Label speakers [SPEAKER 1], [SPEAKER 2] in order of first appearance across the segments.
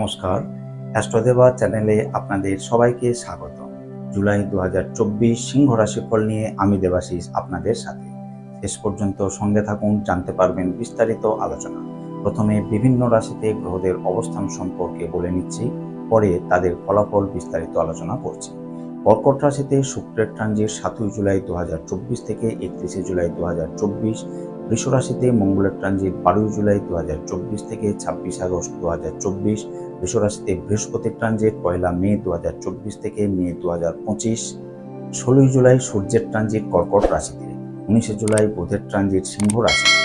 [SPEAKER 1] নমস্কার, অ্যাস্ট্রোদেবা চ্যানেলে আপনাদের সবাইকে স্বাগত। জুলাই 2024 সিংহ রাশিফল নিয়ে আমি দেবাশিস আপনাদের সাথে। শেষ পর্যন্ত সঙ্গে থাকুন, জানতে পারবেন বিস্তারিত আলোচনা। প্রথমে বিভিন্ন রাশিতে গ্রহদের অবস্থান সম্পর্কে বলে নিচ্ছি, পরে তাদের ফলাফল বিস্তারিত আলোচনা করছি। কর্কট রাশিতে শুক্রের ট্রানজিট 7 জুলাই 2024 থেকে 31 জুলাই 2024। বৃষ রাশিতে মঙ্গলের ট্রানজিট 12 জুলাই 2024 থেকে 26 আগস্ট 2024। বৃষ রাশিতে বৃহস্পতির ট্রানজিট 1 মে 2024 থেকে মে 2025। 16 জুলাই সূর্যের ট্রানজিট কর্কট রাশিতে। 19 জুলাই বুধের ট্রানজিট সিংহ রাশিতে।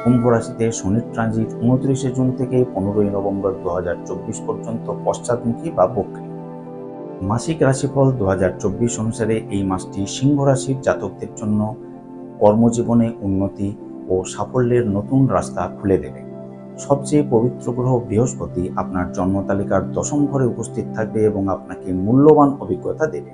[SPEAKER 1] কুম্ভ রাশিতে শনির ট্রানজিট 29 জুন থেকে 15 নভেম্বর 2024 পর্যন্ত পশ্চাৎমুখী বা বক্রী। মাসিক রাশিফল 2024 অনুসারে এই মাসটি সিংহ রাশির জাতকদের জন্য কর্মজীবনে উন্নতি ও সাফল্যের নতুন রাস্তা খুলে দেবে। সবচেয়ে পবিত্র গ্রহ বৃহস্পতি আপনার জন্ম তালিকার 10ম ঘরে উপস্থিত থাকবে এবং আপনাকে মূল্যবান অভিজ্ঞতা দেবে।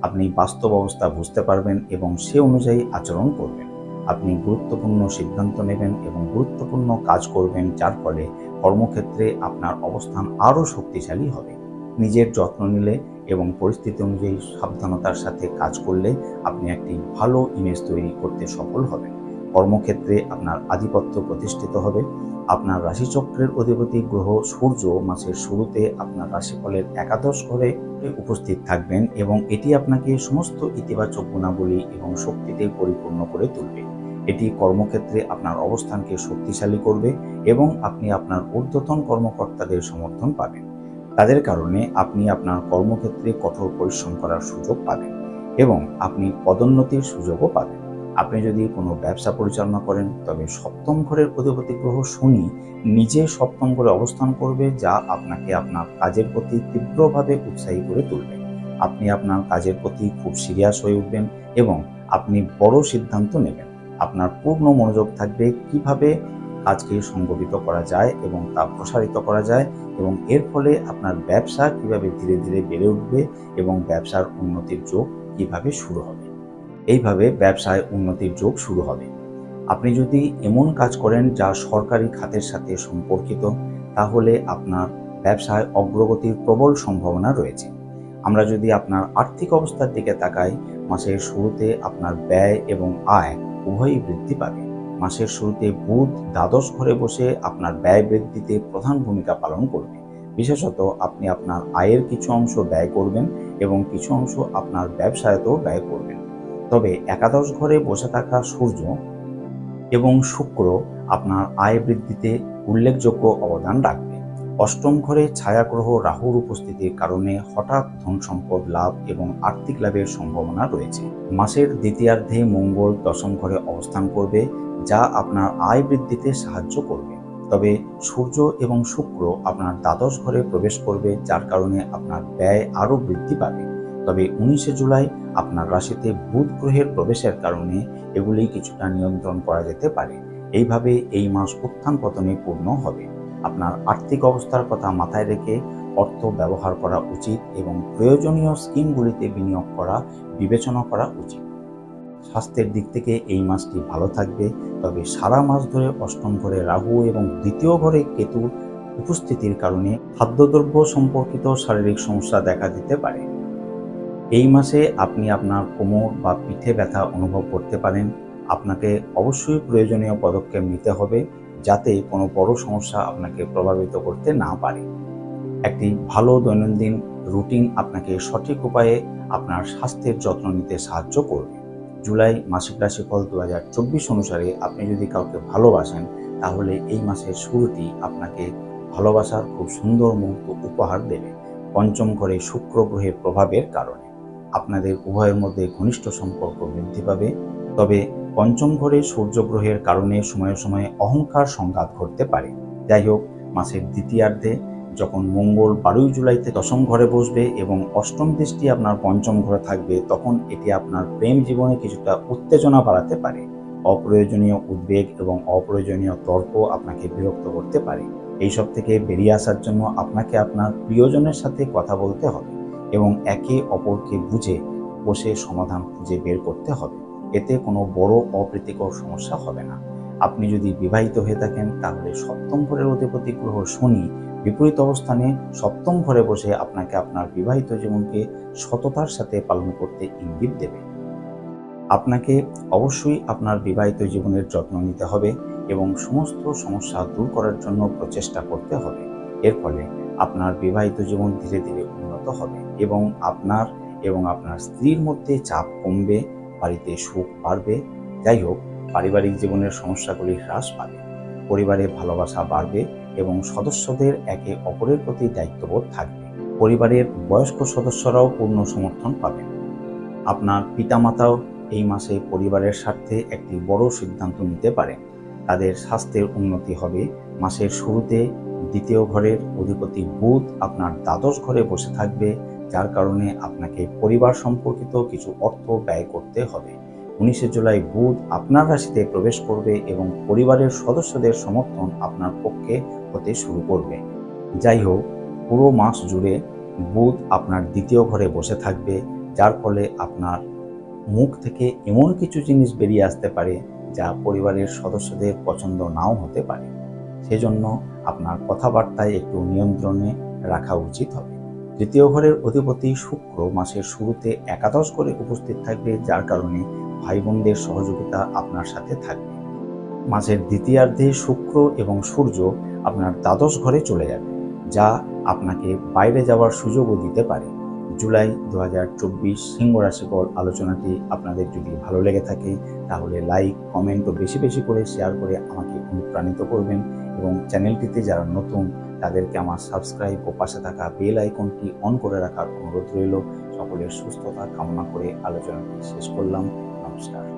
[SPEAKER 1] আপনি বাস্তব অবস্থা বুঝতে পারবেন এবং সে অনুযায়ী আচরণ করবেন। আপনি গুরুত্বপূর্ণ সিদ্ধান্ত নেবেন এবং গুরুত্বপূর্ণ কাজ করবেন, যার ফলে কর্মক্ষেত্রে আপনার অবস্থান আরও শক্তিশালী হবে। নিজের যত্ন নিলে এবং পরিস্থিতি অনুযায়ী সাবধানতার সাথে কাজ করলে আপনি একটি ভালো ইমেজ তৈরি করতে সফল হবেন। কর্মক্ষেত্রে আপনার আধিপত্য প্রতিষ্ঠিত হবে। আপনার রাশিচক্রের অধিপতি গ্রহ সূর্য মাসের শুরুতে আপনার রাশিফলের একাদশ ঘরে উপস্থিত থাকবেন এবং এটি আপনাকে সমস্ত ইতিবাচক গুণাবলী এবং শক্তিতে পরিপূর্ণ করে তুলবে। এটি কর্মক্ষেত্রে আপনার অবস্থানকে শক্তিশালী করবে এবং আপনি আপনার ঊর্ধ্বতন কর্মকর্তাদের সমর্থন পাবেন। তাদের কারণে আপনি আপনার কর্মক্ষেত্রে কঠোর পরিশ্রম করার সুযোগ পাবেন এবং আপনি পদোন্নতির সুযোগও পাবেন। আপনি যদি কোনো ব্যবসা পরিচালনা করেন, তবে 7ম ঘরের অধিপতি গ্রহ শনি নিজে 7ম ঘরে অবস্থান করবে, যা আপনাকে আপনার কাজের প্রতি তীব্রভাবে উৎসাহী করে তুলবে। আপনি আপনার কাজের প্রতি খুব সিরিয়াস হয়ে উঠবেন এবং আপনি বড় সিদ্ধান্ত নেবেন। আপনার পূর্ণ মনোযোগ থাকবে কিভাবে কাজকে সংগঠিত করা যায় এবং তা প্রসারিত করা যায় এবং এর ফলে আপনার ব্যবসা কিভাবে ধীরে ধীরে বেড়ে উঠবে এবং ব্যবসার উন্নতির যোগ কিভাবে শুরু হবে। এইভাবে ব্যবসায় উন্নতির যোগ শুরু হবে। আপনি যদি এমন কাজ করেন যা সরকারি খাতের সাথে সম্পর্কিত, তাহলে আপনার ব্যবসায় অগ্রগতির প্রবল সম্ভাবনা রয়েছে। আমরা যদি আপনার আর্থিক অবস্থার দিকে তাকাই, মাসের শুরুতে আপনার ব্যয় এবং আয় উভয়ই বৃদ্ধি পাবে। মাসের শুরুতে বুধ দ্বাদশ ঘরে বসে আপনার ব্যয় বৃদ্ধিতে প্রধান ভূমিকা পালন করবে। বিশেষত আপনি আপনার আয়ের কিছু অংশ ব্যয় করবেন এবং কিছু অংশ আপনার ব্যবসায়তেও ব্যয় করবেন। তবে একাদশ ঘরে বসে থাকা সূর্য এবং শুক্র আপনার আয় বৃদ্ধিতে উল্লেখযোগ্য অবদান রাখবে। 8ম ঘরে ছায়াগ্রহ রাহুর উপস্থিতির কারণে হঠাৎ ধন সম্পদ লাভ এবং আর্থিক লাভের সম্ভাবনা রয়েছে। মাসের দ্বিতীয়ার্ধে মঙ্গল 10ম ঘরে অবস্থান করবে, যা আপনার আয় বৃদ্ধিতে সাহায্য করবে। তবে সূর্য এবং শুক্র আপনার দ্বাদশ ঘরে প্রবেশ করবে, যার কারণে আপনার ব্যয় আরও বৃদ্ধি পাবে। তবে 19 জুলাই আপনার রাশিতে বুধ গ্রহের প্রবেশের কারণে এগুলি কিছুটা নিয়ন্ত্রণ করা যেতে পারে। এইভাবে এই মাস উত্থান পতনে পূর্ণ হবে। আপনার আর্থিক অবস্থার কথা মাথায় রেখে অর্থ ব্যবহার করা উচিত এবং প্রয়োজনীয় স্কিমগুলিতে বিনিয়োগ করা বিবেচনা করা উচিত। স্বাস্থ্যের দিক থেকে এই মাসটি ভালো থাকবে, তবে সারা মাস ধরে 8ম ঘরে রাহু এবং 2য় ঘরে কেতুর উপস্থিতির কারণে খাদ্যদ্রব্য সম্পর্কিত শারীরিক সমস্যা দেখা দিতে পারে। এই মাসে আপনি আপনার কোমর বা পিঠে ব্যথা অনুভব করতে পারেন। আপনাকে অবশ্যই প্রয়োজনীয় পদক্ষেপ নিতে হবে, যাতে কোনো বড় সমস্যা আপনাকে প্রভাবিত করতে না পারে। একটি ভালো দৈনন্দিন রুটিন আপনাকে সঠিক উপায়ে আপনার স্বাস্থ্যের যত্ন নিতে সাহায্য করবে। জুলাই মাসিক রাশিফল 2024 অনুসারে আপনি যদি কাউকে ভালোবাসেন, তাহলে এই মাসের শুরুটি আপনাকে ভালোবাসার খুব সুন্দর মুহূর্ত উপহার দেবে। 5ম ঘরে শুক্র গ্রহের প্রভাবের কারণে আপনাদের উভয়ের মধ্যে ঘনিষ্ঠ সম্পর্ক বৃদ্ধি পাবে। তবে 5ম ঘরে সূর্য গ্রহের কারণে সময়ে সময়ে অহংকার সংঘাত ঘটতে পারে। যাই হোক, মাসের দ্বিতীয়ার্ধে যখন মঙ্গল 12 জুলাইতে 10ম ঘরে বসবে এবং 8ম দৃষ্টি আপনার 5ম ঘরে থাকবে, তখন এটি আপনার প্রেম জীবনে কিছুটা উত্তেজনা বাড়াতে পারে। অপ্রয়োজনীয় উদ্বেগ এবং অপ্রয়োজনীয় তর্ক আপনাকে বিরক্ত করতে পারে। এইসব থেকে বেরিয়ে আসার জন্য আপনাকে আপনার প্রিয়জনের সাথে কথা বলতে হবে এবং একে অপরকে বুঝে বসে সমাধান খুঁজে বের করতে হবে। এতে কোনো বড় অপ্রীতিকর সমস্যা হবে না। আপনি যদি বিবাহিত হয়ে থাকেন তাহলে সপ্তম ঘরের অধিপতি গ্রহ শনি বিপরীত অবস্থানে সপ্তম ঘরে বসে আপনাকে আপনার বিবাহিত জীবনকে সততার সাথে পালন করতে ইঙ্গিত দেবে। আপনাকে অবশ্যই আপনার বিবাহিত জীবনের যত্ন নিতে হবে এবং সমস্ত সমস্যা দূর করার জন্য প্রচেষ্টা করতে হবে। এর ফলে আপনার বিবাহিত জীবন ধীরে ধীরে উন্নত হবে এবং আপনার স্ত্রীর মধ্যে চাপ কমবে, বাড়িতে সুখ বাড়বে। যাই হোক, পারিবারিক জীবনের সমস্যাগুলি হ্রাস পাবে, পরিবারে ভালোবাসা বাড়বে এবং সদস্যদের একে অপরের প্রতি দায়িত্ববোধ থাকবে। পরিবারের বয়স্ক সদস্যরাও পূর্ণ সমর্থন পাবেন। আপনার পিতামাতাও এই মাসে পরিবারের স্বার্থে একটি বড় সিদ্ধান্ত নিতে পারেন। তাদের স্বাস্থ্যের উন্নতি হবে। মাসের শুরুতে দ্বিতীয় ঘরের অধিপতি বুধ আপনার দ্বাদশ ঘরে বসে থাকবে, যার কারণে আপনাকে পরিবার সম্পর্কিত কিছু অর্থ ব্যয় করতে হবে। 19 জুলাই বুধ আপনার রাশিতে প্রবেশ করবে এবং পরিবারের সদস্যদের সমর্থন আপনার পক্ষে হতে শুরু করবে। যাই হোক, পুরো মাস জুড়ে বুধ আপনার দ্বিতীয় ঘরে বসে থাকবে, যার ফলে আপনার মুখ থেকে এমন কিছু জিনিস বেরিয়ে আসতে পারে যা পরিবারের সদস্যদের পছন্দ নাও হতে পারে। সেজন্য আপনার কথাবার্তায় একটু নিয়ন্ত্রণে রাখা উচিত হবে। তৃতীয় ঘরের অধিপতি শুক্র মাসের শুরুতে একাদশ ঘরে উপস্থিত থাকবে, যার কারণে ভাই বোনদের সহযোগিতা আপনার সাথে থাকবে। মাসের দ্বিতীয়ার্ধে শুক্র এবং সূর্য আপনার দ্বাদশ ঘরে চলে যাবে, যা আপনাকে বাইরে যাওয়ার সুযোগও দিতে পারে। জুলাই 2024 সিংহ রাশিফল আলোচনাটি আপনাদের যদি ভালো লেগে থাকে তাহলে লাইক, কমেন্ট ও বেশি বেশি করে শেয়ার করে আমাকে অনুপ্রাণিত করবেন এবং চ্যানেলটিতে যারা নতুন তাদেরকে আমার সাবস্ক্রাইব ও পাশে থাকা বেল আইকনটি অন করে রাখার অনুরোধ রইল। সকলের সুস্থতা কামনা করে আলোচনাটি শেষ করলাম। নমস্কার।